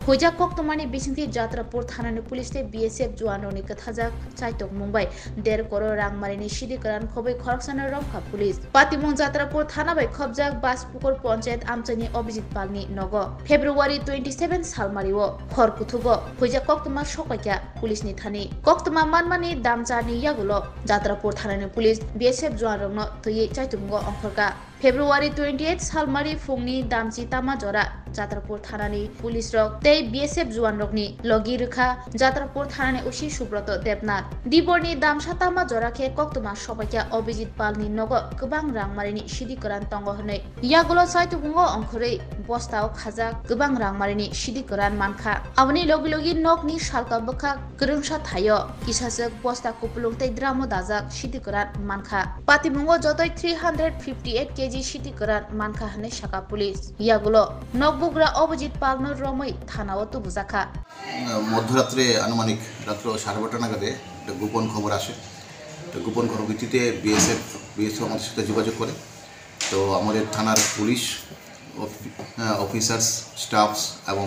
Hojak Koktomani Bisinti Jatrapur Thanani Police BSF Juanoni Kathajak Chaitok Mumbai Der Koro Rangmarini Shidikaran Khobai Khorksana Romkha Police Patimong Jatrapur Thana by Khobjak Baspukur Ponchayat Amchani Obijit Palni Nogo February 27 Salmariwo Khorkuthugo Hojak Koktoma Shokakya Police ni Thani Koktoma Manmani Damchani Yagulo Jatrapur Thanani Police BSF Juanrongno Toye Chaitumgo Onkhorka February 28 Salmari Fungni Damchi Tama Jora Jatrapur Thanani Police Rok Tei BSF Juan Rokni Logi Rukha Jatrapur Thanani Ushi Subroto Debnath Diborni Damsha Tama Jora Ke Koktoma Shobakya Obijit Palni Nogo Gobang Rangmarini Shidikaran Tongo Honoi Yagulo Saitungo Onkhorei Bostao Khajak Gobang Rangmarini Shidikaran Mankha Aboni Logi Logi Nokni Shalka Bokha Grungsha Thayo Kisasek Bosta Kupulung Tei Dramo Dajak Shidikaran Mankha Patimungo Jotoi 358 kg Shidikaran Mankha Hane Shaka Police Yagulo Nokbugra Obijit Palno Romoi Thanao Tubuzakha মধ্যরাত্রে আনুমানিক রাত্র 12:30 নাগাদে একটা গোপন খবর আসে। তো গোপন খবর ভিত্তিতে বিএসএফ আমাদের সাথে যোগাযোগ করে। তো আমাদের থানার পুলিশ অফিসার্স স্টাফস এবং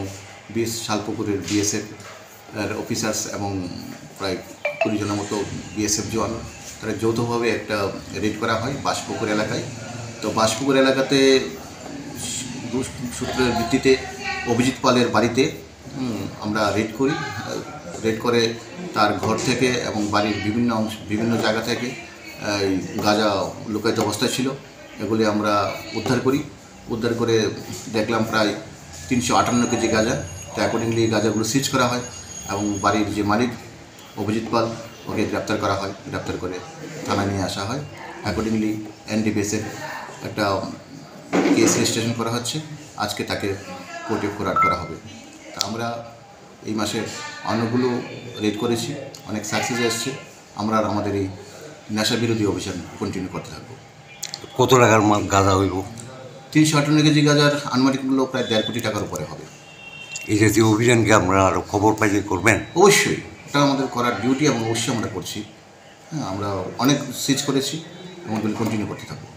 20 শালপুকুরের বিএসএফ অফিসার্স এবং প্রায় 20 জনের মতো বিএসএফ জওয়ান তারা যৌথভাবে একটা রেড করা হয় বাসপুকুর এলাকায়। তো বাসপুকুর এলাকাতে সূত্রের ভিত্তিতে অভিজিৎ পালের বাড়িতে আমরা রেড করে তার ঘর থেকে এবং বাড়ির বিভিন্ন জায়গা থেকে গাঁজা লুকায়িত অবস্থায় ছিল এগুলি আমরা উদ্ধার করে দেখলাম প্রায় 358 কেজি গাঁজা। তো অ্যাকর্ডিংলি গাঁজাগুলো সিজ করা হয় এবং বাড়ির যে মালিক অভিজিৎ পাল ওকে গ্রেপ্তার করে থানায় নিয়ে আসা হয়। অ্যাকর্ডিংলি এনডিপিএসের একটা কেস রেজিস্ট্রেশন করা হচ্ছে। আজকে তাকে কোর্টে ফরওয়ার্ড করা হবে। তা আমরা এই মাসে অনেকগুলো রেড করেছি, অনেক সাকসেস এসছে। আমরা আমাদের এই নেশা বিরোধী অভিযান কন্টিনিউ করতে থাকবো। কত টাকার গাঁজা হইব? 358 কেজি গাঁজার আনুমানিক মূল্য প্রায় 1.5 কোটি টাকার উপরে হবে। এই জাতীয় অভিযানকে আমরা আরও খবর পাইলে করবেন? অবশ্যই, এটা আমাদের করার ডিউটি এবং অবশ্যই আমরা করছি। আমরা অনেক সিজ করেছি এবং কন্টিনিউ করতে থাকবো।